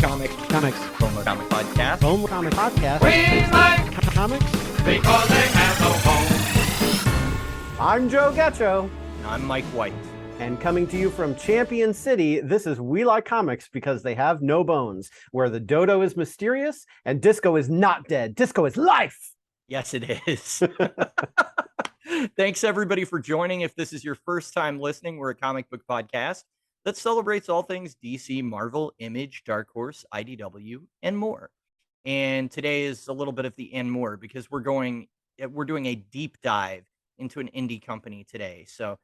Comics. Boneless Comic Podcast. Boneless Comic Podcast. We like Comics. because they have no home. I'm Joe Getcho. And I'm Mike White. And coming to you from Champion City, this is We Like Comics Because They Have No Bones, where the dodo is mysterious and disco is not dead. Disco is life. Yes, it is. Thanks, everybody, for joining. If this is your first time listening, we're a comic book podcast that celebrates all things DC, Marvel, Image, Dark Horse, IDW, and more. And today is a little bit of the and more because we're doing a deep dive into an indie company today. So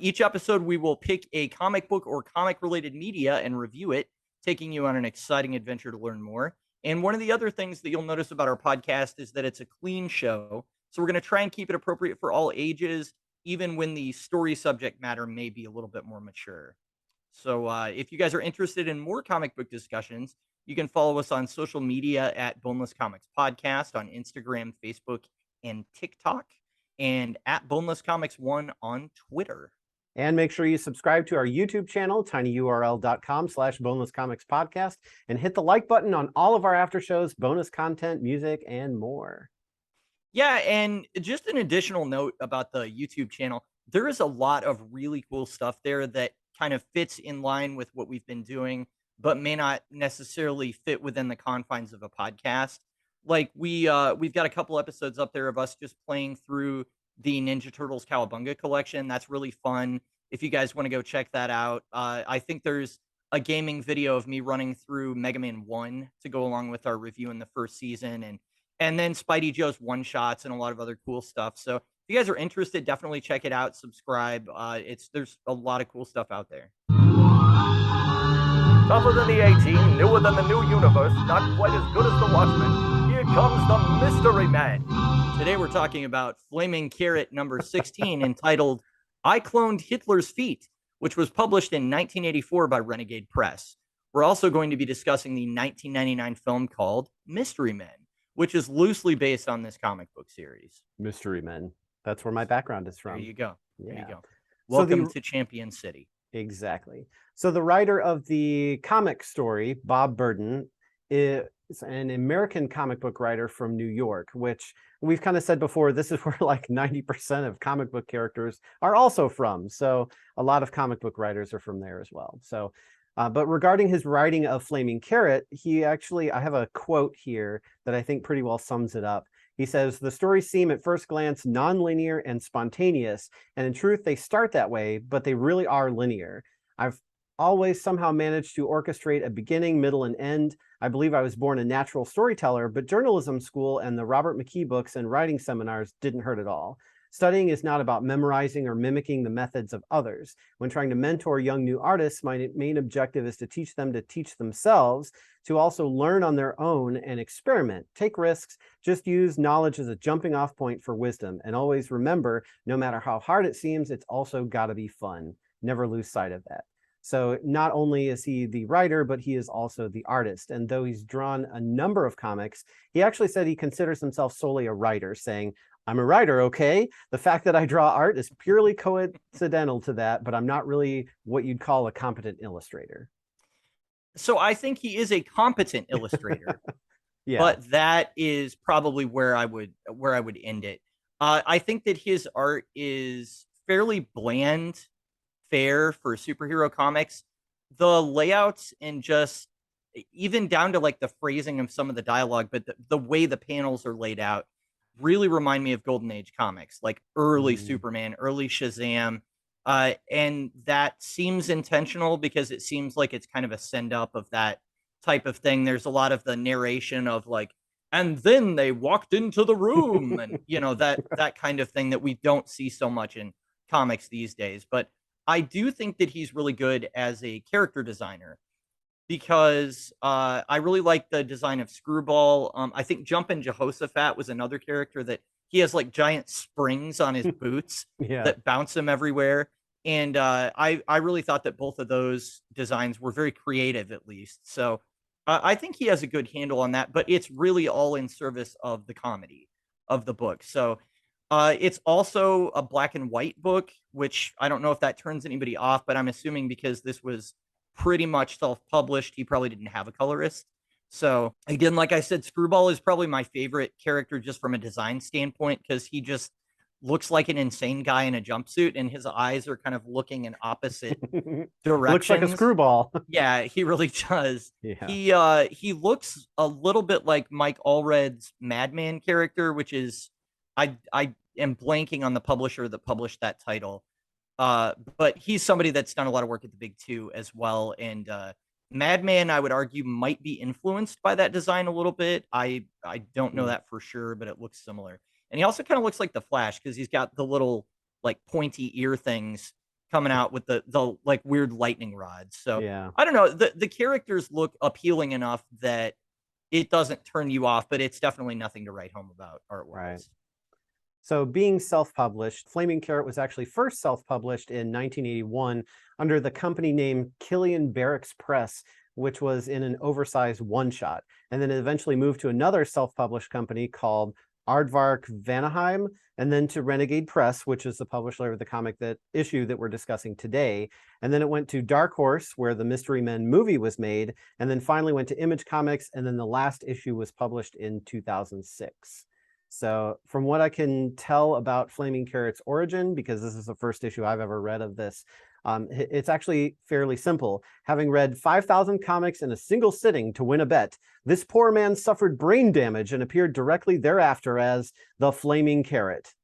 each episode, we will pick a comic book or comic-related media and review it, taking you on an exciting adventure to learn more. And one of the other things that you'll notice about our podcast is that it's a clean show. So we're going to try and keep it appropriate for all ages, even when the story subject matter may be a little bit more mature. So if you guys are interested in more comic book discussions, you can follow us on social media at Boneless Comics Podcast on Instagram, Facebook, and TikTok, and at Boneless Comics 1 on Twitter. And make sure you subscribe to our YouTube channel, tinyurl.com/Boneless Comics Podcast, and hit the like button on all of our after shows, bonus content, music, and more. Yeah, and just an additional note about the YouTube channel, there is a lot of really cool stuff there that kind of fits in line with what we've been doing, but may not necessarily fit within the confines of a podcast. Like we've got a couple episodes up there of us just playing through the Ninja Turtles Cowabunga collection. That's really fun. If you guys want to go check that out, I think there's a gaming video of me running through Mega Man 1 to go along with our review in the first season, and then Spidey Joe's one-shots and a lot of other cool stuff. So if you guys are interested, definitely check it out, subscribe. There's a lot of cool stuff out there. Tougher than the A-Team, newer than the new universe, not quite as good as the Watchmen. Here comes the Mystery Man. Today we're talking about Flaming Carrot number 16, entitled I Cloned Hitler's Feet, which was published in 1984 by Renegade Press. We're also going to be discussing the 1999 film called Mystery Men, which is loosely based on this comic book series. Mystery Men. That's where my background is from. There you go. Yeah. There you go. Welcome to Champion City. Exactly. So the writer of the comic story, Bob Burden, is an American comic book writer from New York, which we've kind of said before, this is where like 90% of comic book characters are also from. So a lot of comic book writers are from there as well. So, but regarding his writing of Flaming Carrot, I have a quote here that I think pretty well sums it up. He says, the stories seem at first glance non-linear and spontaneous, and in truth, they start that way, but they really are linear. I've always somehow managed to orchestrate a beginning, middle, and end. I believe I was born a natural storyteller, but journalism school and the Robert McKee books and writing seminars didn't hurt at all. Studying is not about memorizing or mimicking the methods of others. When trying to mentor young new artists, my main objective is to teach them to teach themselves, to also learn on their own and experiment, take risks, just use knowledge as a jumping off point for wisdom. And always remember, no matter how hard it seems, it's also got to be fun. Never lose sight of that. So not only is he the writer, but he is also the artist. And though he's drawn a number of comics, he actually said he considers himself solely a writer, saying, I'm a writer, okay? The fact that I draw art is purely coincidental to that, but I'm not really what you'd call a competent illustrator. So I think he is a competent illustrator. Yeah. But that is probably where I would end it. I think that his art is fairly bland fare for superhero comics. The layouts and just even down to like the phrasing of some of the dialogue, but the way the panels are laid out really remind me of Golden Age comics, like early Superman, early Shazam. And that seems intentional because it seems like it's kind of a send up of that type of thing. There's a lot of the narration of like, and then they walked into the room and, that kind of thing that we don't see so much in comics these days. But I do think that he's really good as a character designer because I really like the design of Screwball. I think Jumpin' Jehoshaphat was another character that he has like giant springs on his boots that bounce him everywhere. And I really thought that both of those designs were very creative, at least. So I think he has a good handle on that, but it's really all in service of the comedy of the book. So it's also a black and white book, which I don't know if that turns anybody off, but I'm assuming because this was pretty much self-published. He probably didn't have a colorist. So again, like I said, Screwball is probably my favorite character just from a design standpoint, because he just looks like an insane guy in a jumpsuit, and his eyes are kind of looking in opposite directions. Looks like a screwball. Yeah, he really does. Yeah. He looks a little bit like Mike Allred's Madman character, which is I am blanking on the publisher that published that title. But he's somebody that's done a lot of work at the Big Two as well. And Madman, I would argue, might be influenced by that design a little bit. I don't know that for sure, but it looks similar. And he also kind of looks like the Flash, because he's got the little like pointy ear things coming out with the like weird lightning rods. So Yeah. I don't know. The characters look appealing enough that it doesn't turn you off, but it's definitely nothing to write home about art-wise. Right. So being self-published, Flaming Carrot was actually first self-published in 1981 under the company name Killian Barracks Press, which was in an oversized one-shot. And then it eventually moved to another self-published company called Aardvark Vanaheim, and then to Renegade Press, which is the publisher of the comic issue that we're discussing today. And then it went to Dark Horse, where the Mystery Men movie was made, and then finally went to Image Comics, and then the last issue was published in 2006. So from what I can tell about Flaming Carrot's origin, because this is the first issue I've ever read of this, it's actually fairly simple. Having read 5,000 comics in a single sitting to win a bet, this poor man suffered brain damage and appeared directly thereafter as the Flaming Carrot.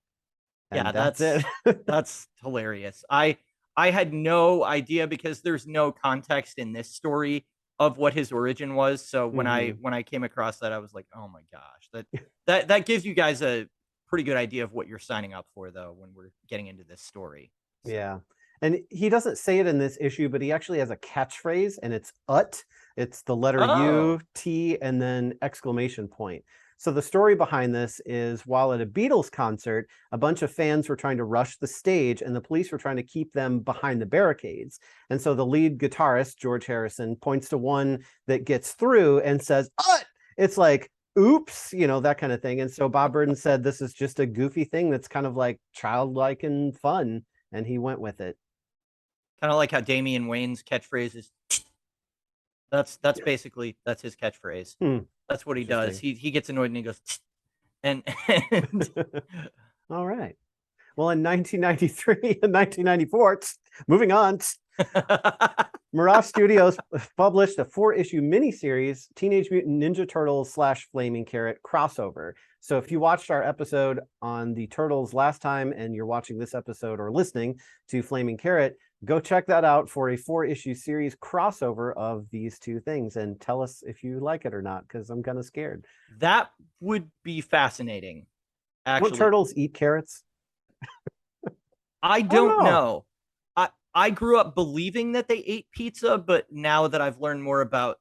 And yeah, that's it. That's hilarious. I had no idea, because there's no context in this story of what his origin was. So when I came across that, I was like, oh my gosh, that gives you guys a pretty good idea of what you're signing up for, though, when we're getting into this story. So. Yeah. And he doesn't say it in this issue, but he actually has a catchphrase, and it's "ut." It's the letter U, T, and then exclamation point. So the story behind this is, while at a Beatles concert, a bunch of fans were trying to rush the stage, and the police were trying to keep them behind the barricades. And so the lead guitarist, George Harrison, points to one that gets through and says, "Ut!" It's like, oops, that kind of thing. And so Bob Burden said, this is just a goofy thing that's kind of like childlike and fun. And he went with it. Kind of like how Damian Wayne's catchphrase is. That's basically his catchphrase. That's what he does. He gets annoyed and he goes, and all right. Well, in 1993 and 1994, moving on, Mirage Studios published a 4-issue miniseries, Teenage Mutant Ninja Turtles / Flaming Carrot crossover. So if you watched our episode on the Turtles last time, and you're watching this episode or listening to Flaming Carrot, go check that out for a 4-issue series crossover of these two things, and tell us if you like it or not, because I'm kind of scared. That would be fascinating. Actually, Won't turtles eat carrots? I don't know. I grew up believing that they ate pizza, but now that I've learned more about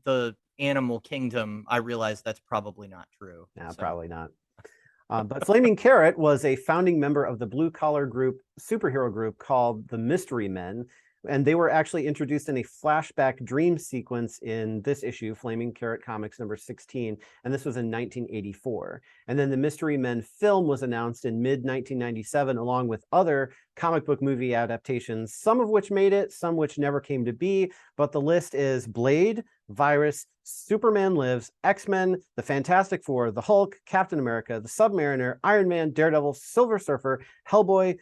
the animal kingdom, I realize that's probably not true. Yeah, probably not. But Flaming Carrot was a founding member of the blue-collar superhero group called the Mystery Men, and they were actually introduced in a flashback dream sequence in this issue, Flaming Carrot Comics number 16, and this was in 1984. And then the Mystery Men film was announced in mid-1997, along with other comic book movie adaptations, some of which made it, some which never came to be, but the list is Blade, Virus, Superman Lives, X-Men, the Fantastic Four, the Hulk, Captain America, the Submariner, Iron Man, Daredevil, Silver Surfer, Hellboy,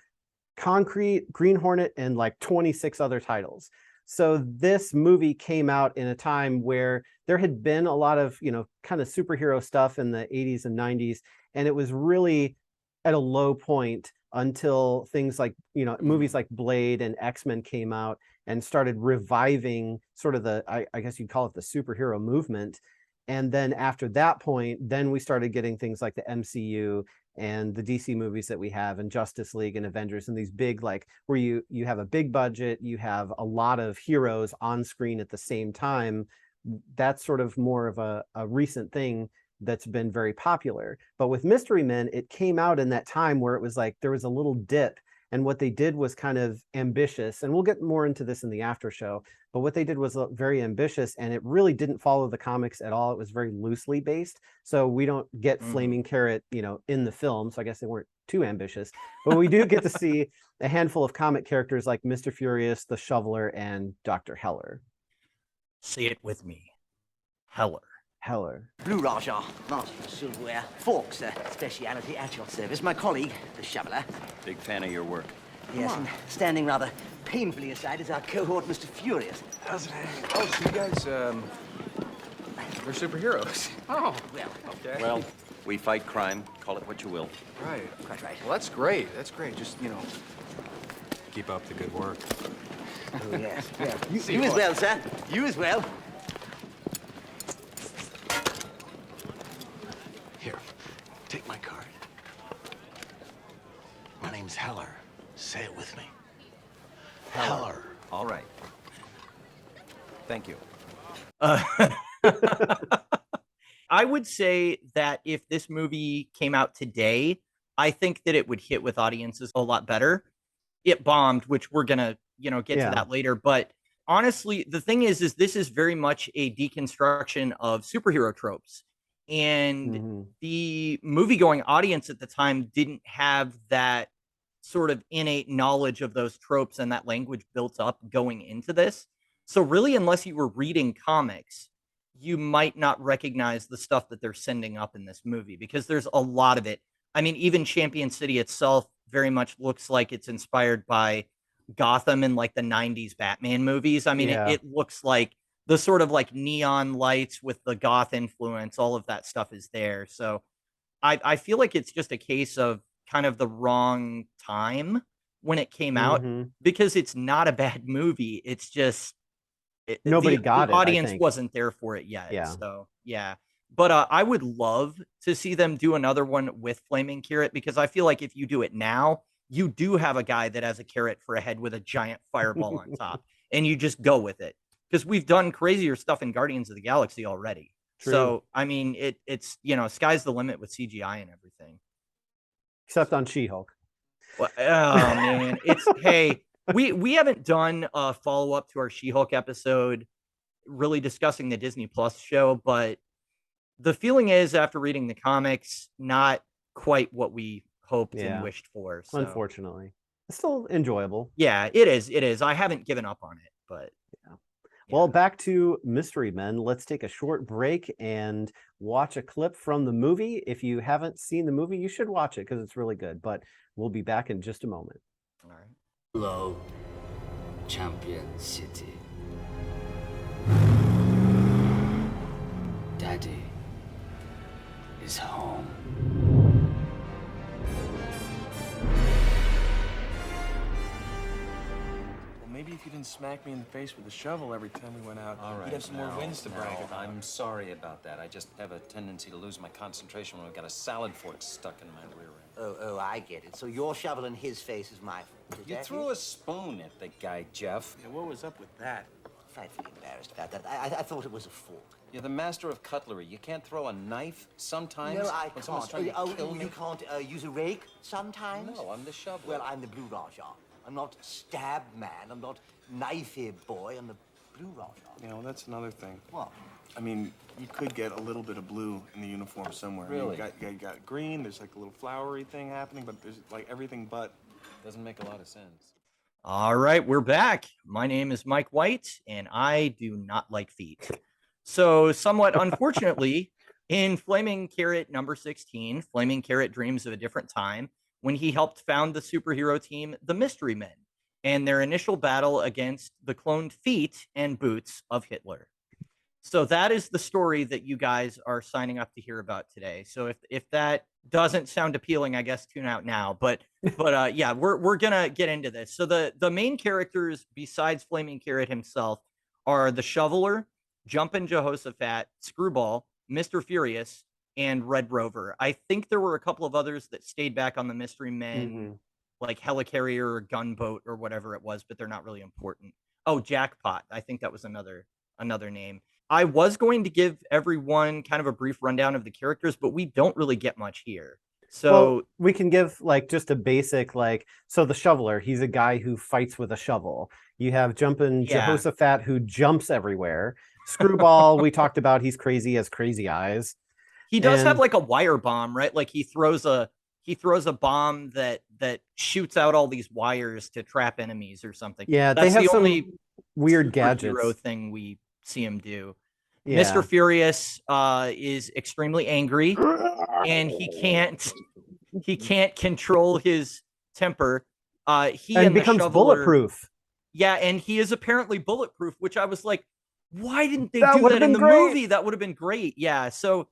Concrete, Green Hornet, and like 26 other titles. So this movie came out in a time where there had been a lot of, kind of superhero stuff in the 80s and 90s, and it was really at a low point until things like, movies like Blade and X-Men came out and started reviving sort of I guess you'd call it the superhero movement. And then after that point, then we started getting things like the MCU and the DC movies that we have, and Justice League and Avengers, and these big, like, where you have a big budget, you have a lot of heroes on screen at the same time. That's sort of more of a recent thing that's been very popular. But with Mystery Men, it came out in that time where it was like there was a little dip, and what they did was kind of ambitious, and we'll get more into this in the after show, but what they did was very ambitious, and it really didn't follow the comics at all. It was very loosely based, so we don't get Flaming Carrot, in the film, so I guess they weren't too ambitious, but we do get to see a handful of comic characters like Mr. Furious, the Shoveler, and Dr. Heller. Say it with me. Heller. Heller. Blue Raja, Martin, silverware, forks, speciality at your service. My colleague, the shoveler. Big fan of your work. Yes, and standing rather painfully aside is our cohort, Mr. Furious. How's it hang? Oh, so you guys, they're superheroes. Oh, Well, okay. Well, we fight crime. Call it what you will. Right. quite right. Well, that's great. That's great. Just, keep up the good work. Oh, yes. Well, See you as what? well, sir. You as well. Here, take my card. My name's Heller. Say it with me. Heller. All right. Thank you. I would say that if this movie came out today, I think that it would hit with audiences a lot better. It bombed, which we're gonna, get Yeah. to that later. But honestly, the thing is this is very much a deconstruction of superhero tropes. And Mhm. the movie-going audience at the time didn't have that sort of innate knowledge of those tropes and that language built up going into this. So really, unless you were reading comics, you might not recognize the stuff that they're sending up in this movie because there's a lot of it. I mean, even Champion City itself very much looks like it's inspired by Gotham in like the 90s Batman movies. I mean, Yeah. it looks like the sort of like neon lights with the goth influence, all of that stuff is there. So I feel like it's just a case of kind of the wrong time when it came out Mhm. because it's not a bad movie. It's just Nobody got the it, I audience think. wasn't there for it yet. Yeah. So yeah. But I would love to see them do another one with Flaming Carrot because I feel like if you do it now, you do have a guy that has a carrot for a head with a giant fireball on top, and you just go with it. Because we've done crazier stuff in Guardians of the Galaxy already. True. So I mean, it's sky's the limit with CGI and everything. Except on She-Hulk. Well, oh man, hey, we haven't done a follow up to our She-Hulk episode, really discussing the Disney Plus show, but the feeling is after reading the comics, not quite what we hoped Yeah. and wished for. So Unfortunately. It's still enjoyable. yeah, it is. It is. I haven't given up on it, but Well, back to Mystery Men. Let's take a short break and watch a clip from the movie. If you haven't seen the movie, you should watch it because it's really good. But we'll be back in just a moment. all right. Hello, Champion City. Daddy is home. Well, maybe if you didn't smack me in the face with a shovel every time we went out, All right. you'd have some more now, wins to brag now, about. I'm sorry about that. I just have a tendency to lose my concentration when I've got a salad fork stuck in my rear end. Oh, I get it. So your shovel in his face is my fault. Is You that threw it? a spoon at the guy, Jeff. Yeah, what was up with that? Frightfully embarrassed about that. I thought it was a fork. You're the master of cutlery. You can't throw a knife sometimes No, I when someone's can't. trying to kill me? You can't use a rake sometimes? No, I'm the shoveler. Well, I'm the Blue Raja. I'm not Stab Man. I'm not Knifey Boy. I'm the Blue Raja. That's another thing. What? I mean, you could get a little bit of blue in the uniform somewhere. I mean, Really? you got green, there's like a little flowery thing happening, but there's like everything but. Doesn't make a lot of sense. All right, we're back. My name is Mike White, and I do not like feet. So, somewhat unfortunately, in Flaming Carrot number 16, Flaming Carrot dreams of a different time when he helped found the superhero team, the Mystery Men, and their initial battle against the cloned feet and boots of Hitler. So that is the story that you guys are signing up to hear about today. So if that doesn't sound appealing, I guess tune out now. But yeah, we're gonna get into this. So the main characters besides Flaming Carrot himself are the Shoveler, Jumpin' Jehoshaphat, Screwball, Mr. Furious, and Red Rover. I think there were a couple of others that stayed back on the Mystery Men, Mhm. like Helicarrier or Gunboat or whatever it was, but they're not really important. Oh, Jackpot. I think that was another name. I was going to give everyone kind of a brief rundown of the characters, but we don't really get much here. So Well, we can give like just a basic so the shoveler, he's a guy who fights with a shovel. You have Jumpin' Yeah. Jehoshaphat who jumps everywhere. Screwball, we talked about, he's crazy, has crazy eyes. he does have and- like a wire bomb, right? Like he throws a bomb that shoots out all these wires to trap enemies or something. Yeah, That's they have the some only weird superhero gadgets. thing we see him do. Yeah. Mr. Furious is extremely angry, and he can't control his temper. He And and the becomes shoveler, bulletproof. yeah, and he is apparently bulletproof, which I was like, why didn't they That do would that have in been the great. movie? That would have been great. Yeah, so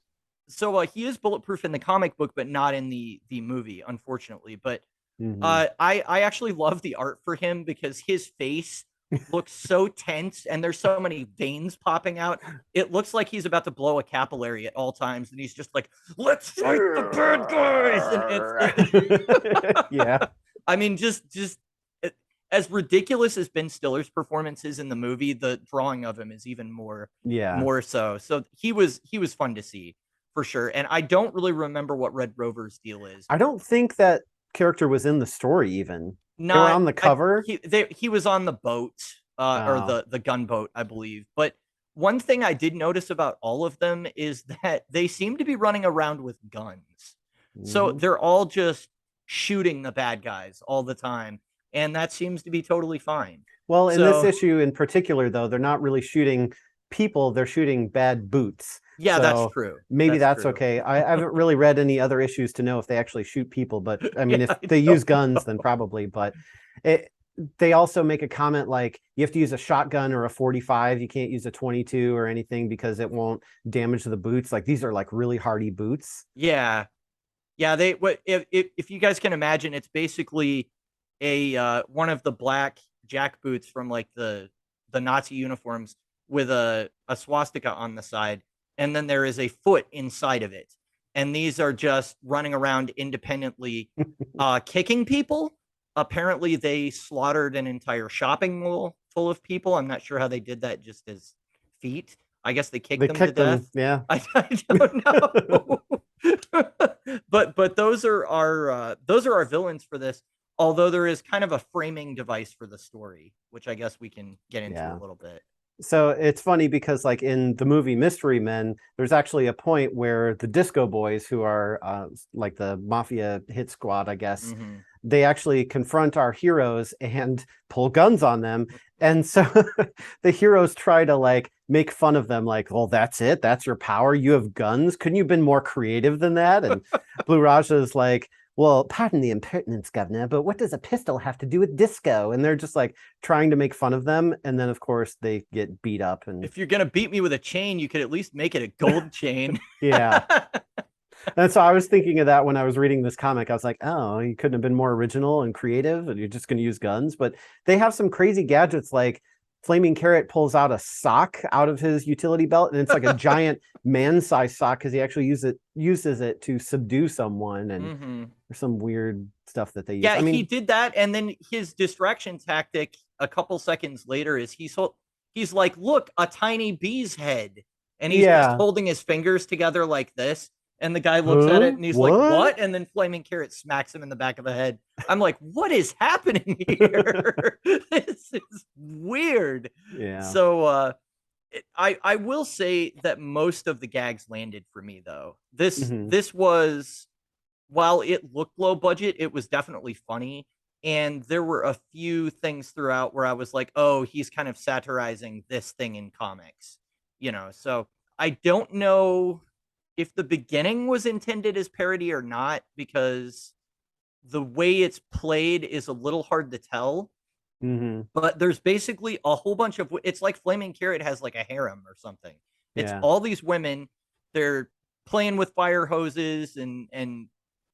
he is bulletproof in the comic book, but not in the movie, unfortunately. But Mhm. I actually love the art for him because his face looks so tense and there's so many veins popping out. It looks like he's about to blow a capillary at all times, and he's just like, "Let's fight the bad guys!" And Yeah. I mean, as ridiculous as Ben Stiller's performance is in the movie, the drawing of him is even Yeah. more so. So he was fun to see for sure. And I don't really remember what Red Rover's deal is. I don't think that character was in the story even. They were Not on the cover. he was on the boat or Oh. the gunboat, I believe. But one thing I did notice about all of them is that they seem to be running around with guns. So Mhm. they're all just shooting the bad guys all the time, and that seems to be totally fine. Well, in this So issue in particular, though, they're not really shooting people, they're shooting bad boots. yeah, that's So true. maybe that's true. okay. I haven't really read any other issues to know if they actually shoot people, but I mean, Yeah, if I they use don't guns, then know. probably. But it, they also make a comment like you have to use a shotgun or a 45. You can't use a 22 or anything because it won't damage the boots. Like these are like really hardy boots. Yeah. Yeah, they what if you guys can imagine, it's basically a one of the black jack boots from like the Nazi uniforms with a swastika on the side, and then there is a foot inside of it. And these are just running around independently, kicking people. Apparently, they slaughtered an entire shopping mall full of people. I'm not sure how they did that just as feet. I guess they kicked They them to kick death. them. Yeah. I don't know. But those are our villains for this. Although there is kind of a framing device for the story, which I guess we can get into Yeah. a little bit. So it's funny because like in the movie Mystery Men, there's actually a point where the Disco Boys, who are like the mafia hit squad, I guess, Mhm. they actually confront our heroes and pull guns on them. And so the heroes try to like make fun of them, like, well, that's it. That's your power. You have guns. Couldn't you have been more creative than that? And Blue Raja is like, well, pardon the impertinence, governor, but what does a pistol have to do with disco? And they're just like trying to make fun of them. And then, of course, they get beat up. And If you're gonna beat me with a chain, you could at least make it a gold chain. yeah. And so I was thinking of that when I was reading this comic. I was like, oh, you couldn't have been more original and creative, and you're just going to use guns. But they have some crazy gadgets like Flaming Carrot pulls out a sock out of his utility belt, and it's like a giant man-sized sock because he actually uses it to subdue someone, and Mhm. there's some weird stuff that they use. Yeah, I mean, he did that, and then his distraction tactic a couple seconds later is he's like, look, a tiny bee's head, and he's just yeah. holding his fingers together like this, and the guy looks at Huh? it and he's What? like, what? And then Flaming Carrot smacks him in the back of the head. I'm like, what is happening here? This is weird. Yeah. So I will say that most of the gags landed for me though. Mhm. This was, while it looked low budget, it was definitely funny. And there were a few things throughout where I was like, oh, he's kind of satirizing this thing in comics, So I don't know if the beginning was intended as parody or not, because the way it's played is a little hard to tell. Mhm. But there's basically a whole bunch of, it's like Flaming Carrot has like a harem or something. It's Yeah. all these women, they're playing with fire hoses and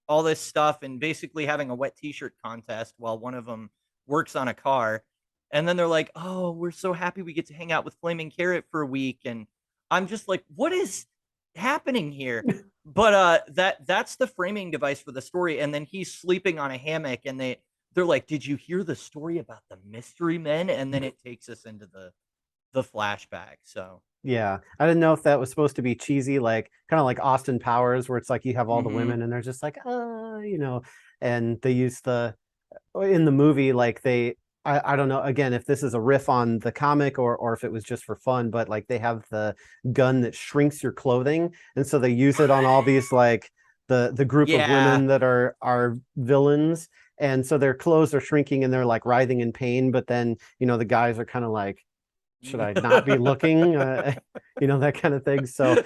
all this stuff, and basically having a wet t-shirt contest while one of them works on a car. And then they're like, oh, we're so happy we get to hang out with Flaming Carrot for a week. And I'm just like, what is happening here? But that's the framing device for the story. And then he's sleeping on a hammock, and they're like, did you hear the story about the Mystery Men? And then it takes us into the flashback. So Yeah. I didn't know if that was supposed to be cheesy, like kind of like Austin Powers, where it's like you have all the Mhm. women and they're just like, and they use in the movie, like I don't know, again, if this is a riff on the comic or if it was just for fun, but like they have the gun that shrinks your clothing. And so they use it on all these, like the group of yeah, women that are villains. And so their clothes are shrinking and they're like writhing in pain. But then, the guys are kind of like, should I not be looking? You know, that kind of thing. So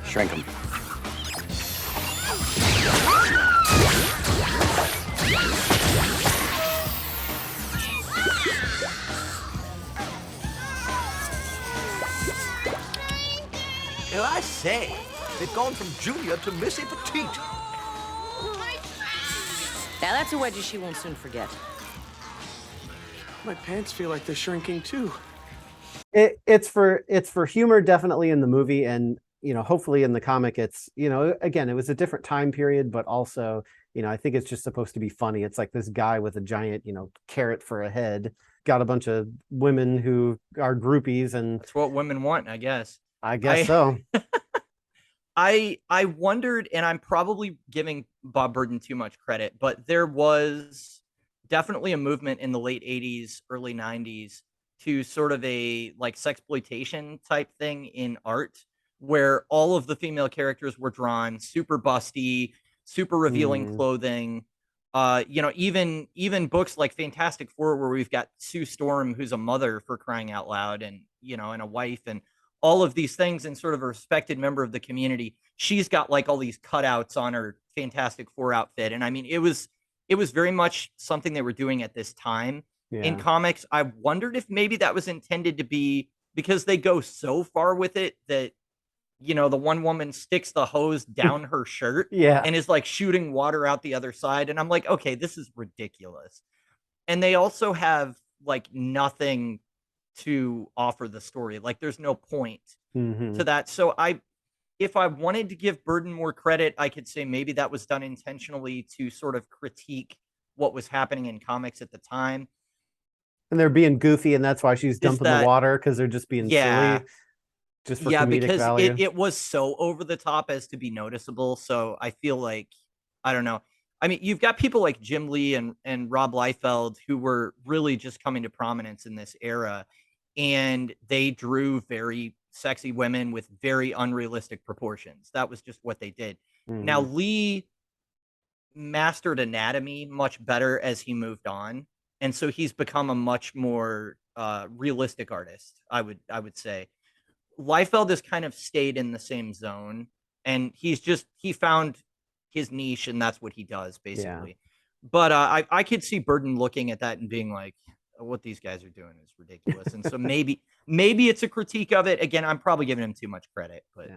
Shrink him. Well, I say, they've gone from Junior to Missy Petite. Now that's a wedgie she won't soon forget. My pants feel like they're shrinking too. it's for humor, definitely, in the movie, and you know, hopefully in the comic it's, you know, again, it was a different time period, but also, you know, I think it's just supposed to be funny. It's like this guy with a giant, you know, carrot for a head, got a bunch of women who are groupies, and That's what women want, I guess. I guess so. I wondered, and I'm probably giving Bob Burden too much credit, but there was definitely a movement in the late 80s, early 90s to sort of a like sexploitation type thing in art, where all of the female characters were drawn super busty, super revealing clothing. You know, even books like Fantastic Four, where we've got Sue Storm, who's a mother, for crying out loud, and you know, and a wife, and all of these things, and sort of a respected member of the community. She's got like all these cutouts on her Fantastic Four outfit. And I mean, it was very much something they were doing at this time in comics. I wondered if maybe that was intended to be, because they go so far with it that, you know, the one woman sticks the hose down her shirt and is like shooting water out the other side. And I'm like, okay, this is ridiculous. And they also have like nothing to offer the story. Like there's no point to that. So if I wanted to give Burden more credit, I could say maybe that was done intentionally to sort of critique what was happening in comics at the time. And they're being goofy, and that's why she's dumping the water, because they're just being silly. Just for comedic because value. it was so over the top as to be noticeable. So I feel like, I don't know. I mean, you've got people like Jim Lee and Rob Liefeld, who were really just coming to prominence in this era, and they drew very sexy women with very unrealistic proportions. That was just what they did. Now, Lee mastered anatomy much better as he moved on, and so he's become a much more realistic artist, I would say. Liefeld has kind of stayed in the same zone, and he found his niche, and that's what he does basically. But I could see Burden looking at that and being like, what these guys are doing is ridiculous. And so maybe it's a critique of it. Again, I'm probably giving him too much credit, but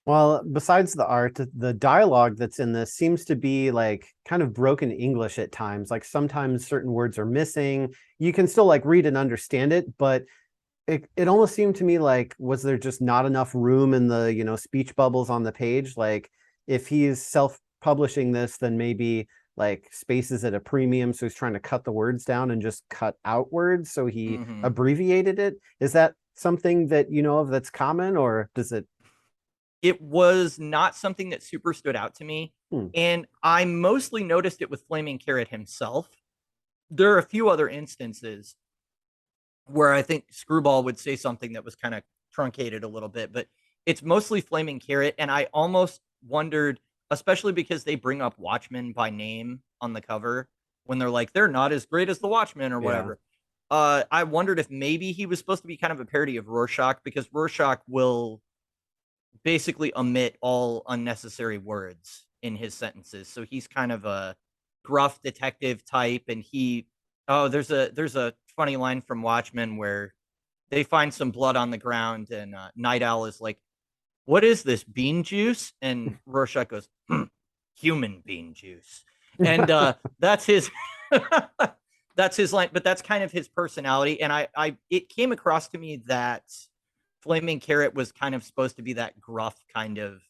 well, besides the art, the dialogue that's in this seems to be like kind of broken English at times. Like sometimes certain words are missing. You can still like read and understand it, but it almost seemed to me like, was there just not enough room in the, you know, speech bubbles on the page? Like if he's self-publishing this, then maybe like spaces at a premium, so he's trying to cut the words down and just cut out words, so he abbreviated it. Is that something that you know of that's common, or does it? It was not something that super stood out to me, and I mostly noticed it with Flaming Carrot himself. There are a few other instances where I think Screwball would say something that was kind of truncated a little bit, but it's mostly Flaming Carrot, and I almost wondered, especially because they bring up Watchmen by name on the cover when they're like, they're not as great as the Watchmen or whatever. I wondered if maybe he was supposed to be kind of a parody of Rorschach, because Rorschach will basically omit all unnecessary words in his sentences. So he's kind of a gruff detective type, and there's a funny line from Watchmen where they find some blood on the ground, and Night Owl is like, what is this, bean juice? And Rorschach goes, human bean juice. And that's his that's his line, but that's kind of his personality. And it came across to me that Flaming Carrot was kind of supposed to be that gruff kind of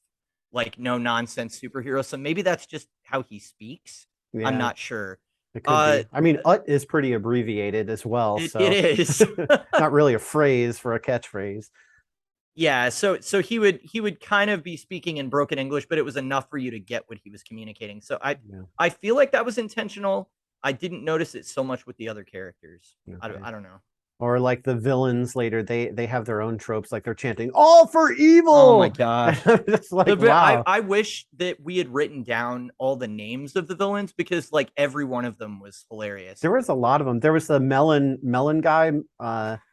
like no nonsense superhero. So maybe that's just how he speaks. I'm not sure. It could be. I mean, ut is pretty abbreviated as well. So it is not really a phrase for a catchphrase. Yeah, so he would kind of be speaking in broken English, but it was enough for you to get what he was communicating. So I feel like that was intentional. I didn't notice it so much with the other characters. Okay. I don't know. Or like the villains later, they have their own tropes, like they're chanting "all for evil." Oh my gosh. Just like, I, wow. I wish that we had written down all the names of the villains, because like every one of them was hilarious. There was a lot of them. There was the melon guy,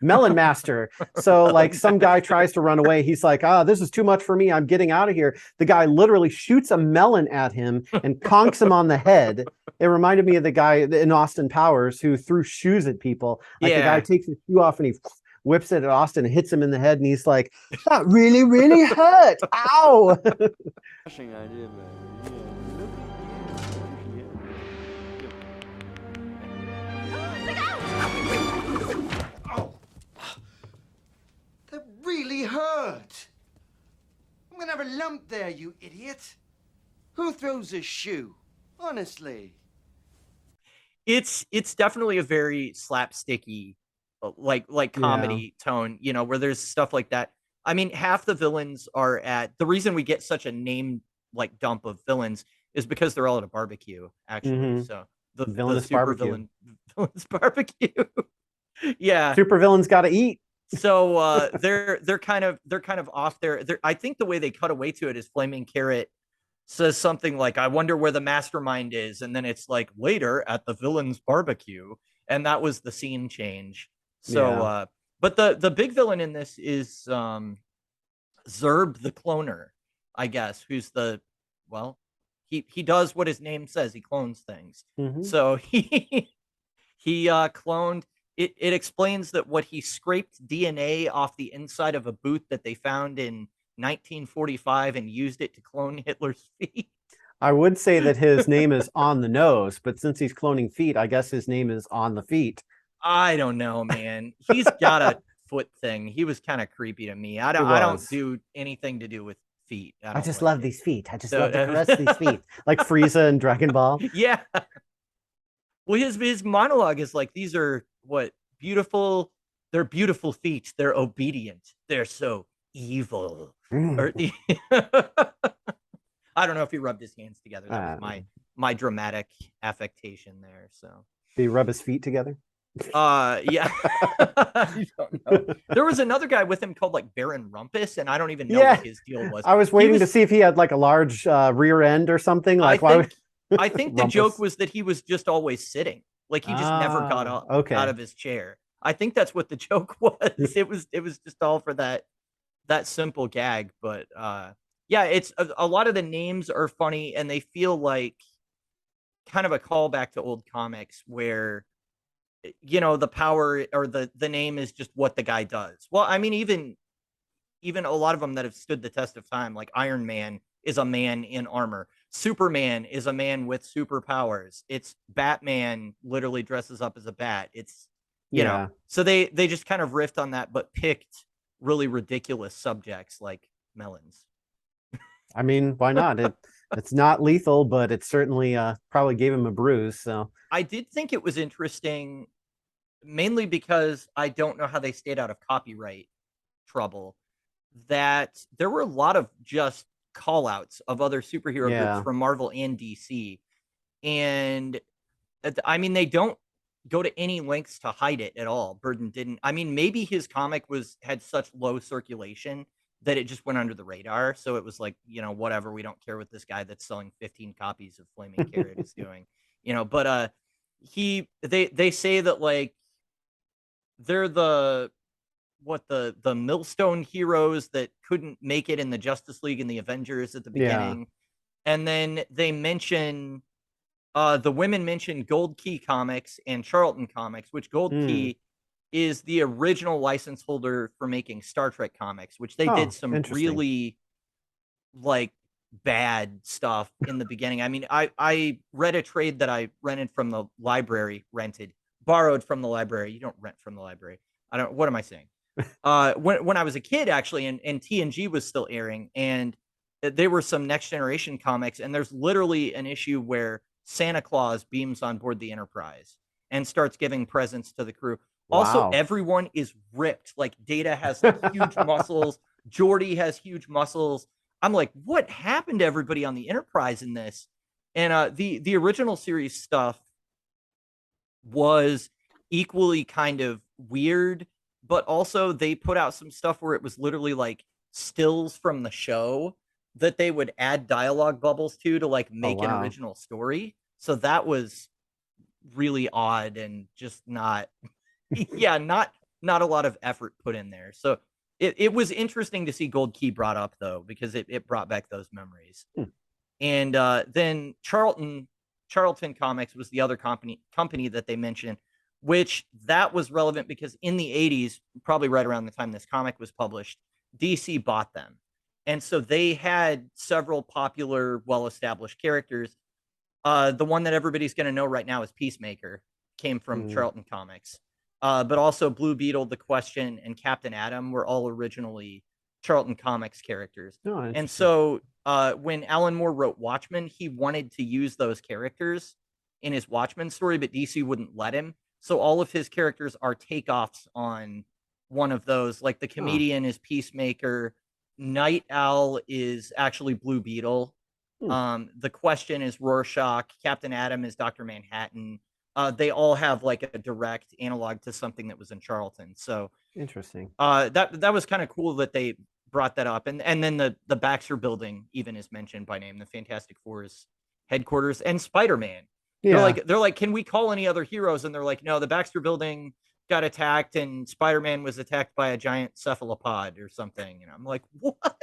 melon master. So like some guy tries to run away. He's like, this is too much for me. I'm getting out of here. The guy literally shoots a melon at him and conks him on the head. It reminded me of the guy in Austin Powers who threw shoes at people. Like the guy takes his shoe off and he whips it at Austin and hits him in the head, and he's like, that really, really hurt. Ow. That really hurt. I'm gonna have a lump there, you idiot. Who throws a shoe? Honestly. It's definitely a very slapsticky, like comedy tone, you know, where there's stuff like that. I mean, half the villains are the reason we get such a name like dump of villains is because they're all at a barbecue, actually. So the Villainous super barbecue. villains barbecue. Yeah. Super villains got to eat. So they're kind of off there. I think the way they cut away to it is Flaming Carrot says something like, I wonder where the mastermind is, and then it's like later at the villain's barbecue, and that was the scene change. So but the big villain in this is Zerb the Cloner, I guess, who's he does what his name says. He clones things. So he cloned it. It explains that what he scraped DNA off the inside of a boot that they found in 1945 and used it to clone Hitler's feet. I would say that his name is on the nose, but since he's cloning feet, I guess his name is on the feet. I don't know, man. He's got a foot thing. He was kind of creepy to me. I don't do anything to do with feet. I just love these feet. I just love to caress these feet. Like Frieza and Dragon Ball. Yeah. Well, his monologue is like, these are beautiful. They're beautiful feet. They're obedient. They're so evil. Or I don't know if he rubbed his hands together. That was my dramatic affectation there. So did he rub his feet together? Yeah. I don't know. There was another guy with him called like Baron Rumpus, and I don't even know what his deal was. I was waiting to see if he had like a large rear end or something. Like I think the joke was that he was just always sitting. Like he just never got up out of his chair. I think that's what the joke was. It was just all for that simple gag. But yeah, it's a lot of the names are funny, and they feel like kind of a callback to old comics where, you know, the power or the name is just what the guy does. Well, I mean, even a lot of them that have stood the test of time, like Iron Man is a man in armor. Superman is a man with superpowers. It's Batman literally dresses up as a bat. It's, you know, so they just kind of riffed on that, but picked really ridiculous subjects like melons. I mean, why not? It's not lethal, but it certainly probably gave him a bruise. So I did think it was interesting, mainly because I don't know how they stayed out of copyright trouble, that there were a lot of just call outs of other superhero groups from Marvel and DC. And I mean, they don't go to any lengths to hide it at all. Burden didn't. I mean, maybe his comic had such low circulation that it just went under the radar. So it was like, you know, whatever, we don't care what this guy that's selling 15 copies of Flaming Carrot is doing, you know. But they say that like they're the Millstone heroes that couldn't make it in the Justice League and the Avengers at the beginning. And then they mention the women mention Gold Key Comics and Charlton Comics, which Gold Key is the original license holder for making Star Trek comics, which they did some really like bad stuff in the beginning. I mean, I read a trade that I rented from the library, borrowed from the library. You don't rent from the library. What am I saying? When I was a kid, actually, and TNG was still airing, and there were some Next Generation comics, and there's literally an issue where Santa Claus beams on board the Enterprise and starts giving presents to the crew. Also, everyone is ripped. Like Data has like, huge muscles. Geordi has huge muscles. I'm like, what happened to everybody on the Enterprise in this? And the original series stuff was equally kind of weird, but also they put out some stuff where it was literally like stills from the show that they would add dialogue bubbles to like make an wow. original story. So that was really odd and just not yeah, not a lot of effort put in there. So it was interesting to see Gold Key brought up though, because it brought back those memories. Hmm. And then Charlton Comics was the other company that they mentioned, which that was relevant because in the 80s, probably right around the time this comic was published, DC bought them. And so they had several popular, well-established characters. The one that everybody's going to know right now is Peacemaker, came from Charlton Comics. But also Blue Beetle, The Question, and Captain Atom were all originally Charlton Comics characters. Oh, And interesting. so when Alan Moore wrote Watchmen, he wanted to use those characters in his Watchmen story, but DC wouldn't let him. So all of his characters are takeoffs on one of those. Like the comedian is Peacemaker, Night Owl is actually Blue Beetle. The Question is Rorschach, Captain Atom is Dr. Manhattan. They all have like a direct analog to something that was in Charlton. So Interesting. that was kind of cool that they brought that up. And then the Baxter Building even is mentioned by name, the Fantastic Four's headquarters, and Spider-Man. Yeah. They're like, can we call any other heroes? And they're like, no, the Baxter Building got attacked and Spider-Man was attacked by a giant cephalopod or something. And I'm like, what?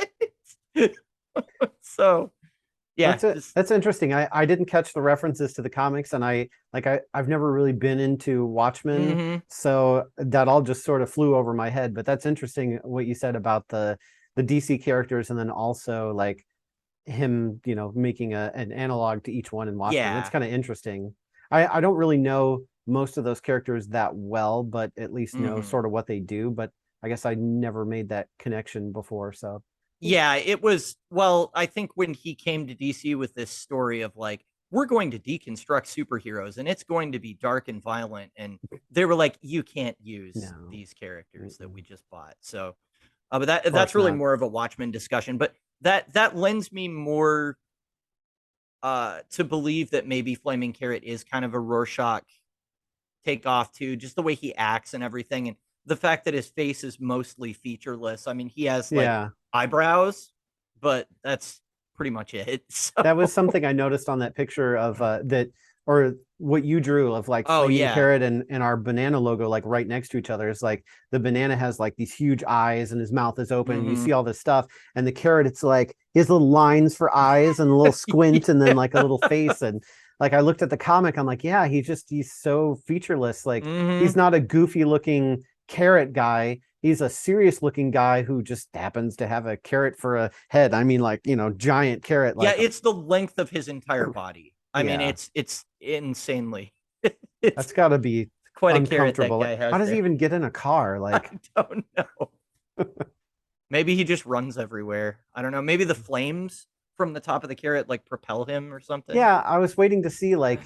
So yeah, That's interesting. I didn't catch the references to the comics, and I've never really been into Watchmen, so that all just sort of flew over my head. But that's interesting what you said about the DC characters, and then also like him, making an analog to each one in Watchmen. Yeah. That's kind of interesting. I don't really know most of those characters that well, but at least know sort of what they do. But I guess I never made that connection before, so. Yeah, it was, well, I think when he came to DC with this story of like, we're going to deconstruct superheroes and it's going to be dark and violent. And they were like, you can't use these characters that we just bought. So, but that's really more of a Watchmen discussion. But that lends me more to believe that maybe Flaming Carrot is kind of a Rorschach takeoff too, just the way he acts and everything. And the fact that his face is mostly featureless. I mean, he has like eyebrows, but that's pretty much it. So. That was something I noticed on that picture of that, or what you drew of like Flaming Carrot and our banana logo, like right next to each other. It's like the banana has like these huge eyes and his mouth is open and you see all this stuff. And the carrot, it's like he has little lines for eyes and a little squint and then like a little face. And like I looked at the comic, I'm like, yeah, he's so featureless. Like he's not a goofy looking carrot guy. He's a serious looking guy who just happens to have a carrot for a head. I mean, like, giant carrot. Like, yeah, it's the length of his entire body. I mean, it's insanely. That's got to be quite a carrot that guy has. How does he even get in a car? Like, I don't know. Maybe he just runs everywhere. I don't know. Maybe the flames from the top of the carrot like propel him or something. Yeah, I was waiting to see like,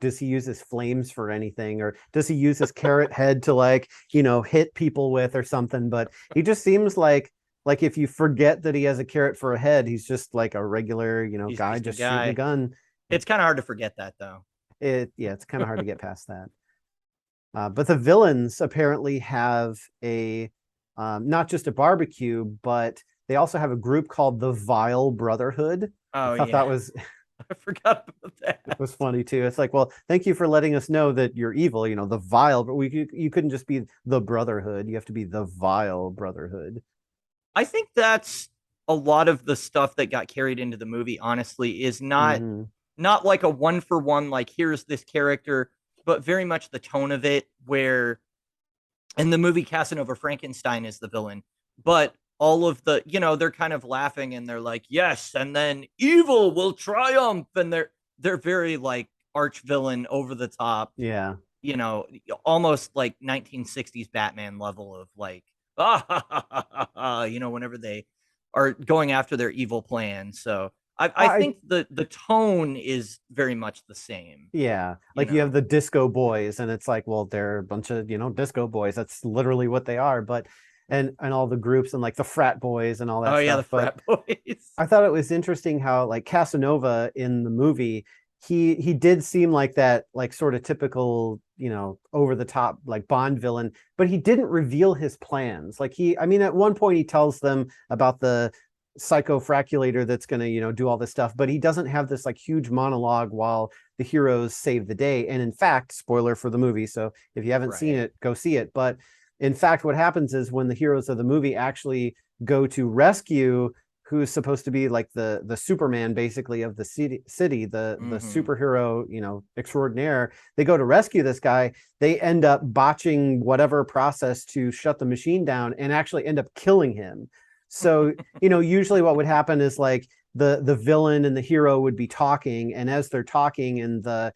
does he use his flames for anything, or does he use his carrot head to like, hit people with or something? But he just seems like if you forget that he has a carrot for a head, he's just like a regular, guy just shooting a gun. It's kind of hard to forget that though. It's kind of hard to get past that. But the villains apparently have a not just a barbecue, but they also have a group called the Vile Brotherhood. Oh, I thought that was I forgot about that. It was funny too. It's like, well, thank you for letting us know that you're evil, the Vile, but you couldn't just be the Brotherhood. You have to be the Vile Brotherhood. I think that's a lot of the stuff that got carried into the movie, honestly, is not like a one for one, like here's this character, but very much the tone of it, where in the movie Casanova Frankenstein is the villain, but all of the, they're kind of laughing and they're like, yes, and then evil will triumph, and they're very like arch villain, over the top. Yeah. Almost like 1960s Batman level of like, whenever they are going after their evil plan. So I think the tone is very much the same. Yeah. Like you have the Disco Boys, and it's like, well, they're a bunch of, disco boys. That's literally what they are. But and all the groups and like the frat boys and all that stuff. Yeah, the frat boys. I thought it was interesting how like Casanova in the movie, he did seem like that, like sort of typical, over the top like Bond villain, but he didn't reveal his plans. Like I mean, at one point he tells them about the psychofraculator that's going to, do all this stuff, but he doesn't have this like huge monologue while the heroes save the day. And in fact, spoiler for the movie, so if you haven't seen it, go see it. But in fact, what happens is when the heroes of the movie actually go to rescue who's supposed to be like the Superman basically of the city, the superhero, extraordinaire, they go to rescue this guy, they end up botching whatever process to shut the machine down and actually end up killing him. So, usually what would happen is like the villain and the hero would be talking, and as they're talking and the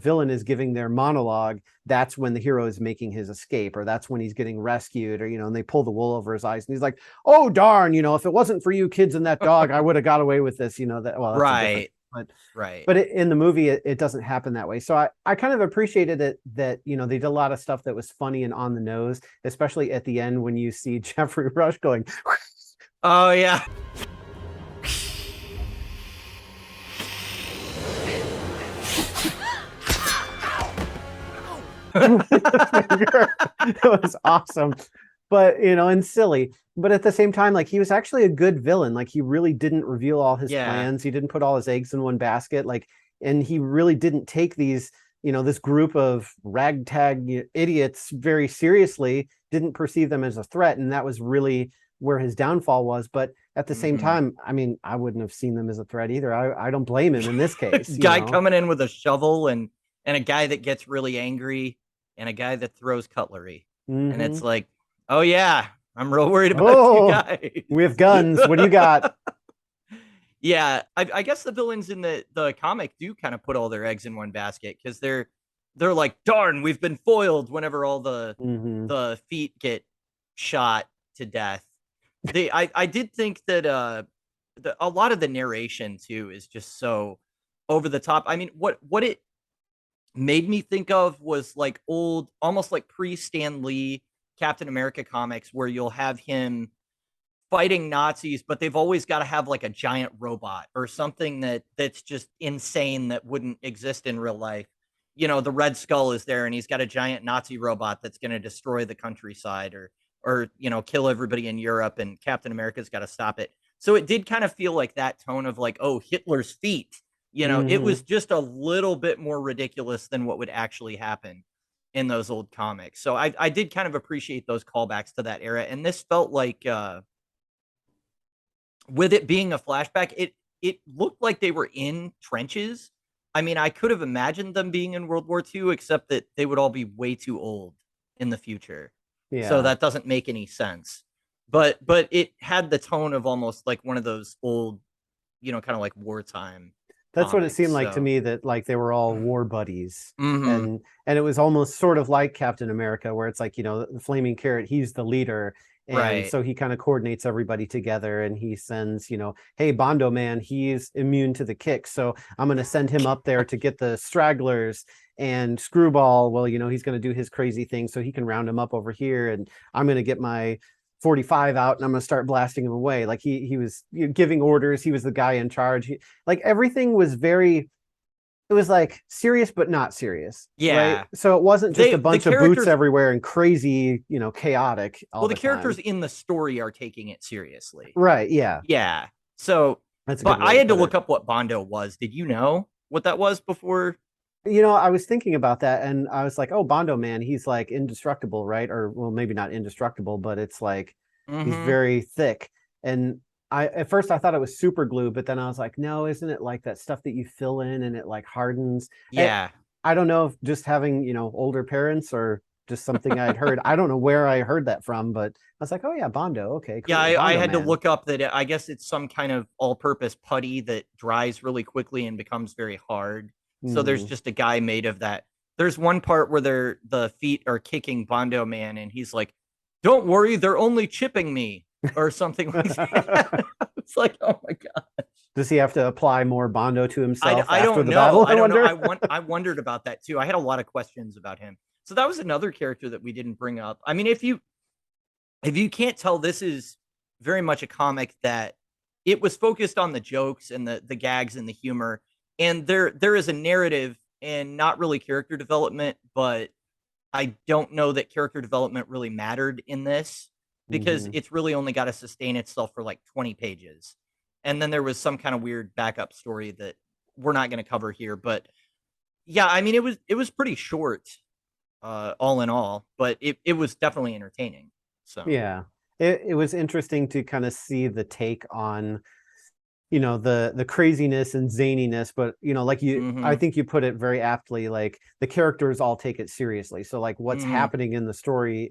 villain is giving their monologue, that's when the hero is making his escape, or that's when he's getting rescued, or and they pull the wool over his eyes and he's like, oh darn, if it wasn't for you kids and that dog, I would have got away with this, that, well, that's but in the movie it doesn't happen that way. So I kind of appreciated it that they did a lot of stuff that was funny and on the nose, especially at the end when you see Jeffrey Rush going oh yeah. It was awesome, but and silly, but at the same time, like, he was actually a good villain. Like, he really didn't reveal all his plans, he didn't put all his eggs in one basket, like, and he really didn't take these this group of ragtag idiots very seriously, didn't perceive them as a threat, and that was really where his downfall was. But at the same time, I mean, I wouldn't have seen them as a threat either. I don't blame him in this case. Guy coming in with a shovel and a guy that gets really angry and a guy that throws cutlery. And it's like, oh yeah, I'm real worried about you guys. We have guns. What do you got? Yeah, I guess the villains in the comic do kind of put all their eggs in one basket, because they're like, darn, we've been foiled whenever all the feet get shot to death. I did think that a lot of the narration too is just so over the top. I mean, what it made me think of was like old, almost like pre-Stan Lee Captain America comics, where you'll have him fighting Nazis, but they've always got to have like a giant robot or something that's just insane that wouldn't exist in real life. The Red Skull is there and he's got a giant Nazi robot that's going to destroy the countryside or kill everybody in Europe, and Captain America's got to stop it. So it did kind of feel like that tone of like, oh, Hitler's feet. It was just a little bit more ridiculous than what would actually happen in those old comics. So I did kind of appreciate those callbacks to that era. And this felt like, with it being a flashback, it looked like they were in trenches. I mean, I could have imagined them being in World War II, except that they would all be way too old in the future. Yeah. So that doesn't make any sense. But it had the tone of almost like one of those old, kind of like wartime. That's what it seemed like to me, that like they were all war buddies. And it was almost sort of like Captain America, where it's like, the Flaming Carrot, he's the leader. And so he kind of coordinates everybody together, and he sends, hey, Bondo Man, he's immune to the kick, so I'm going to send him up there to get the stragglers. And Screwball, well, he's going to do his crazy thing so he can round him up over here, and I'm going to get my 45 out and I'm going to start blasting him away. Like he was giving orders. He was the guy in charge. Like everything was it was like serious, but not serious. Yeah. Right? So it wasn't just a bunch of boots everywhere and crazy, chaotic. Well, the characters in the story are taking it seriously. Right. Yeah. Yeah. So but I had to look up what Bondo was. Did you know what that was before? I was thinking about that, and I was like, oh, Bondo Man, he's like indestructible, right? Or, well, maybe not indestructible, but it's like he's very thick. And at first I thought it was super glue, but then I was like, no, isn't it like that stuff that you fill in and it like hardens? Yeah. And I don't know if just having, older parents or just something I had heard. I don't know where I heard that from, but I was like, oh yeah, Bondo. Okay. Cool. Yeah, Bondo I had Man. to look up that I guess it's some kind of all-purpose putty that dries really quickly and becomes very hard. So there's just a guy made of that. There's one part where the feet are kicking Bondo Man, and he's like, don't worry, they're only chipping me, or something like that. It's like, oh my gosh. Does he have to apply more Bondo to himself I after don't the know. battle? I don't know. I wondered about that too. I had a lot of questions about him. So that was another character that we didn't bring up. I mean, if you can't tell, this is very much a comic that it was focused on the jokes and the gags and the humor. and there is a narrative and not really character development, but I don't know that character development really mattered in this because Mhm. it's really only got to sustain itself for like 20 pages. And then there was some kind of weird backup story that we're not going to cover here, but yeah, I mean it was pretty short all in all, but it was definitely entertaining. So, Yeah. It was interesting to kind of see the take on, the craziness and zaniness, but like I mhm. think you put it very aptly, like the characters all take it seriously. So like what's Mhm. happening in the story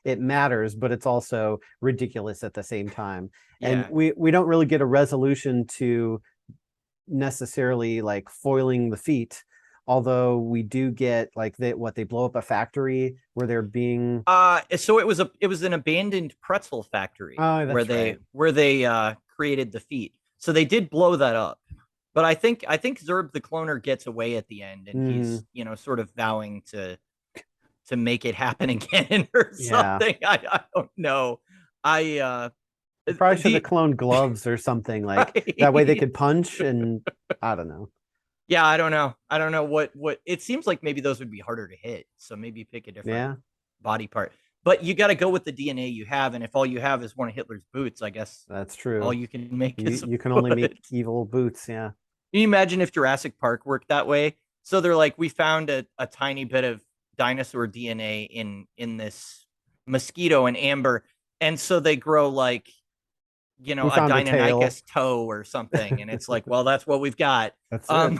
it matters, but it's also ridiculous at the same time. And Yeah. we don't really get a resolution to necessarily like foiling the feat, although we do get like they blow up a factory where they're being. So it was an abandoned pretzel factory Oh, that's right. where they created the feat. So they did blow that up. But I think Zerb the cloner gets away at the end, and Mhm. he's, sort of vowing to make it happen again or Yeah. something. I don't know. I They probably should have the cloned gloves or something, like that way they right. could punch, and I don't know. Yeah, I don't know. I don't know what it seems like maybe those would be harder to hit. So maybe pick a different Yeah, body part. But you got to go with the DNA you have, and if all you have is one of Hitler's boots, I guess that's all true. you can make You is a you can only make foot. evil boots, yeah. Can you imagine if Jurassic Park worked that way? So they're like, we found a tiny bit of dinosaur DNA in this mosquito and amber, and so they grow like, We a found a tail. Deinonychus toe or something, and it's like, well, that's what we've got. That's it. Um,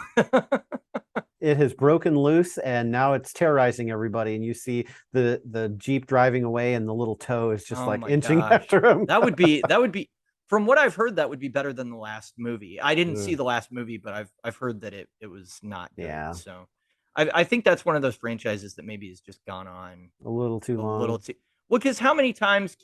It has broken loose and now it's terrorizing everybody, and you see the Jeep driving away and the little toe is just oh like my inching gosh, after him. that would be from what I've heard, that would be better than the last movie. I didn't see Ugh, the last movie, but I've heard that it was not good. yeah, So I think that's one of those franchises that maybe has just gone on a little too a long. little too well. Because how many times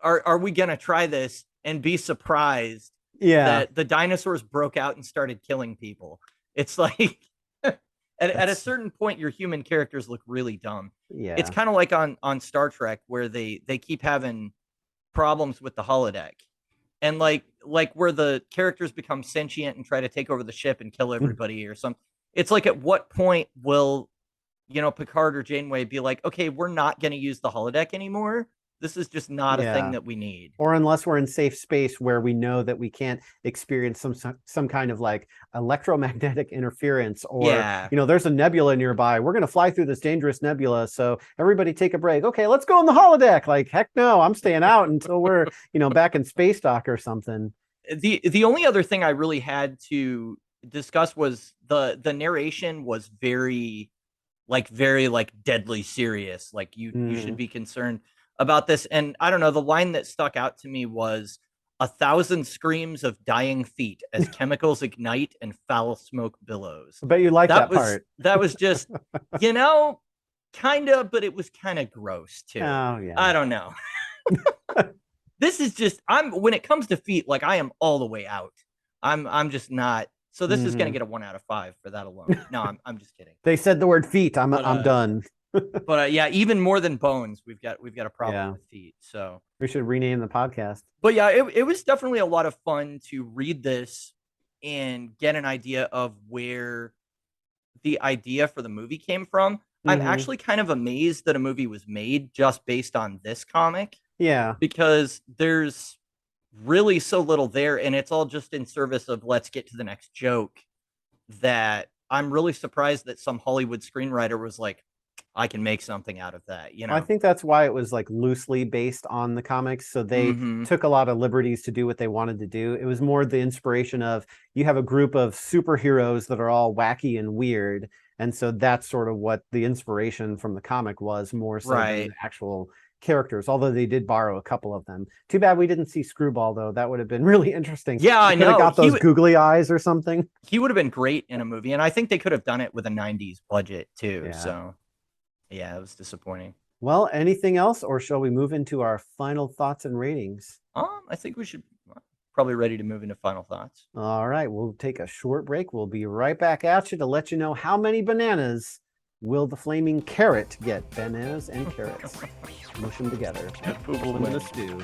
are we gonna try this and be surprised Yeah, that the dinosaurs broke out and started killing people? It's like at a that's certain point, your human characters look really dumb. It's yeah. kind of like on Star Trek where they keep having problems with the holodeck, and like where the characters become sentient and try to take over the ship and kill everybody or something. It's like, at what point will Picard or Janeway be like, okay, we're not going to use the holodeck anymore. This is just not a thing Yeah. that we need. Or unless we're in safe space where we know that we can't experience some kind of like electromagnetic interference, or Yeah. there's a nebula nearby, we're going to fly through this dangerous nebula, so everybody take a break. Okay, let's go on the holodeck. Like, heck no, I'm staying out until we're back in space dock or something. The only other thing I really had to discuss was the narration was very deadly serious. Like, you should be concerned about this. And I don't know, the line that stuck out to me was 1,000 screams of dying feet as chemicals ignite and foul smoke billows. I bet you like that was part. that was just kind of, but it was kind of gross too. Oh yeah. I don't know. This is just, when it comes to feet, like, I am all the way out. I'm just not. So this is gonna get a 1 out of 5 for that alone. No, I'm just kidding. They said the word feet. I'm But, done. But yeah, even more than bones, we've got a problem Yeah. with feet. So, We should rename the podcast. but yeah, it was definitely a lot of fun to read this and get an idea of where the idea for the movie came from. I'm Mhm. actually kind of amazed that a movie was made just based on this comic, Yeah. because there's really so little there, and it's all just in service of let's get to the next joke, that I'm really surprised that some Hollywood screenwriter was like, I can make something out of that, I think that's why it was like loosely based on the comics. So they Mhm. took a lot of liberties to do what they wanted to do. It was more the inspiration of, you have a group of superheroes that are all wacky and weird. And so that's sort of what the inspiration from the comic was, more so than Right. the actual characters, although they did borrow a couple of them. Too bad we didn't see Screwball, though. That would have been really interesting. Yeah, I He could have know. got those googly eyes or something. He would have been great in a movie, and I think they could have done it with a 90s budget too. Yeah. So, yeah, it was disappointing. Well, anything else, or shall we move into our final thoughts and ratings? I think we should probably ready to move into final thoughts. All right, we'll take a short break. We'll be right back at you to let you know how many bananas will the flaming carrot get. Bananas and carrots. Mush them together. Put them in the stew.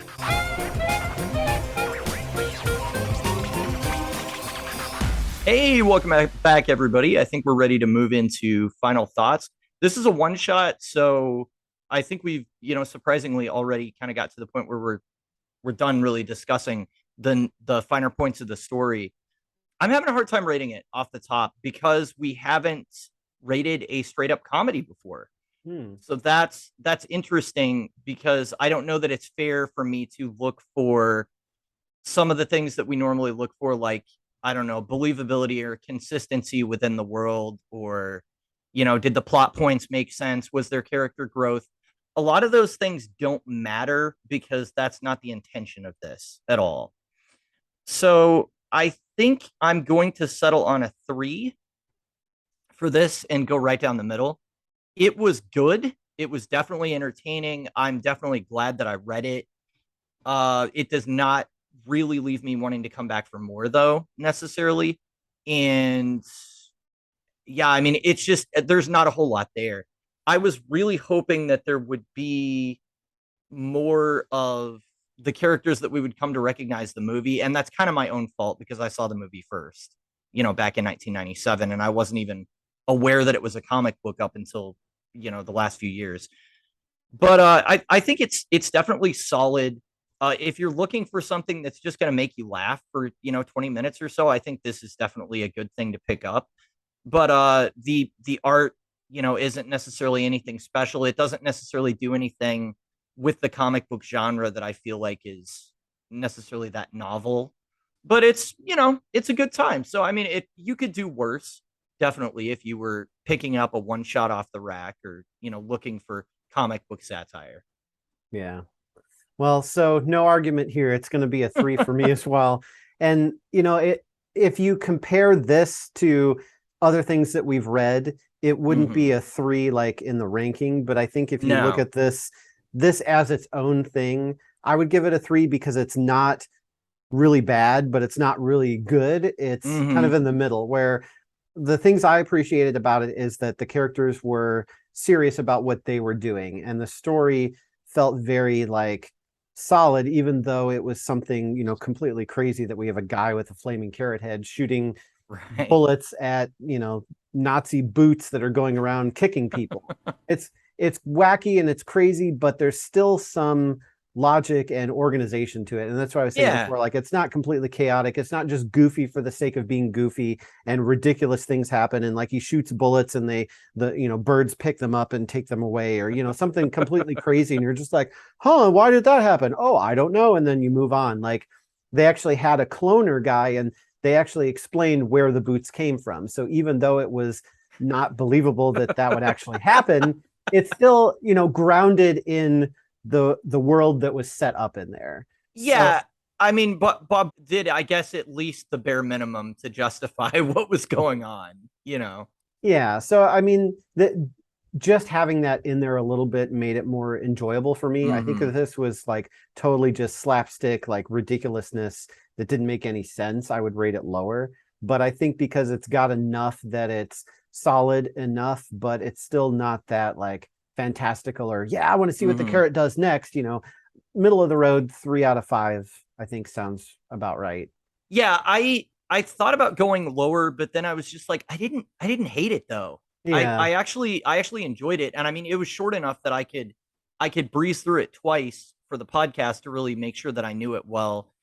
Hey, welcome back, everybody. I think we're ready to move into final thoughts. This is a one shot, so I think we've, surprisingly already kind of got to the point where we're done really discussing the finer points of the story. I'm having a hard time rating it off the top because we haven't rated a straight up comedy before. So that's interesting because I don't know that it's fair for me to look for some of the things that we normally look for, like, I don't know, believability or consistency within the world, or, did the plot points make sense? Was there character growth? A lot of those things don't matter because that's not the intention of this at all. So I think I'm going to settle on a 3 for this and go right down the middle. It was good. It was definitely entertaining. I'm definitely glad that I read it. It does not really leave me wanting to come back for more, though, necessarily. And yeah, I mean, it's just there's not a whole lot there. I was really hoping that there would be more of the characters that we would come to recognize the movie. And that's kind of my own fault because I saw the movie first, back in 1997. And I wasn't even aware that it was a comic book up until, the last few years. But I think it's definitely solid. If you're looking for something that's just going to make you laugh for 20 minutes or so, I think this is definitely a good thing to pick up. But the art isn't necessarily anything special. It doesn't necessarily do anything with the comic book genre that I feel like is necessarily that novel. But it's a good time. So I mean, you could do worse, definitely, if you were picking up a one shot off the rack or looking for comic book satire. Yeah. Well, so no argument here. It's going to be a 3 for me as well. And, if you compare this to other things that we've read, it wouldn't be a 3 like in the ranking. But I think if you look at this as its own thing, I would give it a 3 because it's not really bad, but it's not really good. It's kind of in the middle, where the things I appreciated about it is that the characters were serious about what they were doing, and the story felt very like solid, even though it was something completely crazy that we have a guy with a flaming carrot head shooting bullets at Nazi boots that are going around kicking people. it's wacky and it's crazy, but there's still some logic and organization to it. And that's why I was saying before, like, it's not completely chaotic. It's not just goofy for the sake of being goofy and ridiculous things happen. And like he shoots bullets and the birds pick them up and take them away, or, something completely crazy. And you're just like, huh, why did that happen? Oh, I don't know. And then you move on. Like, they actually had a cloner guy and they actually explained where the boots came from. So even though it was not believable that would actually happen, it's still, grounded in the world that was set up in there. Yeah. So, I mean, but Bob did, I guess, at least the bare minimum to justify what was going on, Yeah. So, I mean, just having that in there a little bit made it more enjoyable for me. I think if this was like totally just slapstick, like ridiculousness that didn't make any sense, I would rate it lower. But I think because it's got enough that it's solid enough, but it's still not that like fantastical or I want to see what the carrot does next, middle of the road, 3 out of 5, I think sounds about right. Yeah, I thought about going lower, but then I was just like, I didn't hate it though. Yeah. I actually enjoyed it. And I mean, it was short enough that I could breeze through it twice for the podcast to really make sure that I knew it well.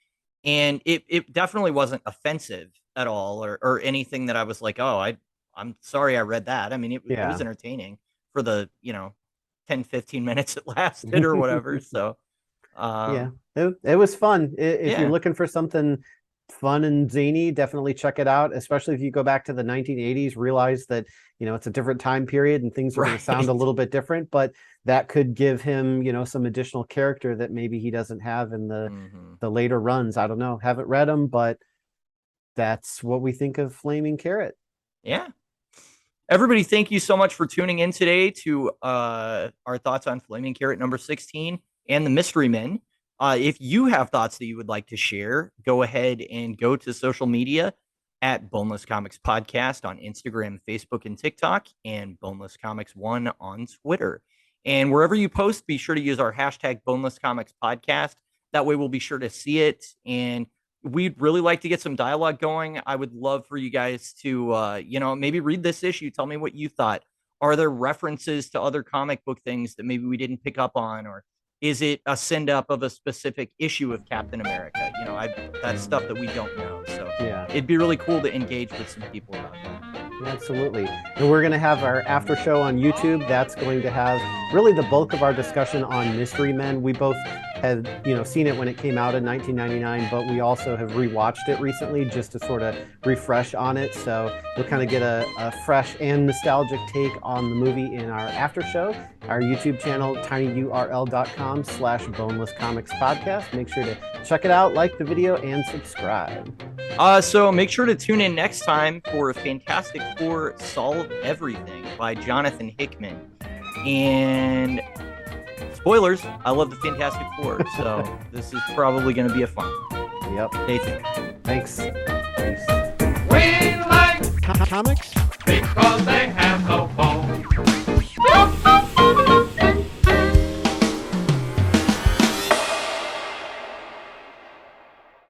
And it definitely wasn't offensive at all or anything that I was like, oh, I'm sorry I read that. I mean, it was entertaining for the, 10, 15 minutes it lasted or whatever. So, it was fun. If you're looking for something fun and zany, definitely check it out. Especially if you go back to the 1980s, realize that, it's a different time period and things are going to sound a little bit different, but that could give him, some additional character that maybe he doesn't have in the later runs. I don't know. Haven't read them, but that's what we think of Flaming Carrot. Yeah. Everybody, thank you so much for tuning in today to our thoughts on Flaming Carrot number 16 and the Mystery Men. If you have thoughts that you would like to share, go ahead and go to social media at Boneless Comics Podcast on Instagram, Facebook, and TikTok, and Boneless Comics 1 on Twitter. And wherever you post, be sure to use our hashtag Boneless Comics Podcast. That way we'll be sure to see it. And we'd really like to get some dialogue going. I would love for you guys to, maybe read this issue. Tell me what you thought. Are there references to other comic book things that maybe we didn't pick up on, or is it a send up of a specific issue of Captain America? That's stuff that we don't know. So Yeah. it'd be really cool to engage with some people about that. Absolutely. And we're going to have our after show on YouTube. That's going to have really the bulk of our discussion on Mystery Men. We both had, seen it when it came out in 1999, but we also have rewatched it recently just to sort of refresh on it. So you'll kind of get a fresh and nostalgic take on the movie in our after show. Our YouTube channel, tinyurl.com/boneless comics podcast. Make sure to check it out, like the video, and subscribe. So make sure to tune in next time for Fantastic Four Solve Everything by Jonathan Hickman. And spoilers, I love the Fantastic Four, so this is probably going to be a fun one. Yep. Stay tuned. Thanks. Peace. We like Comics? because they have no bone.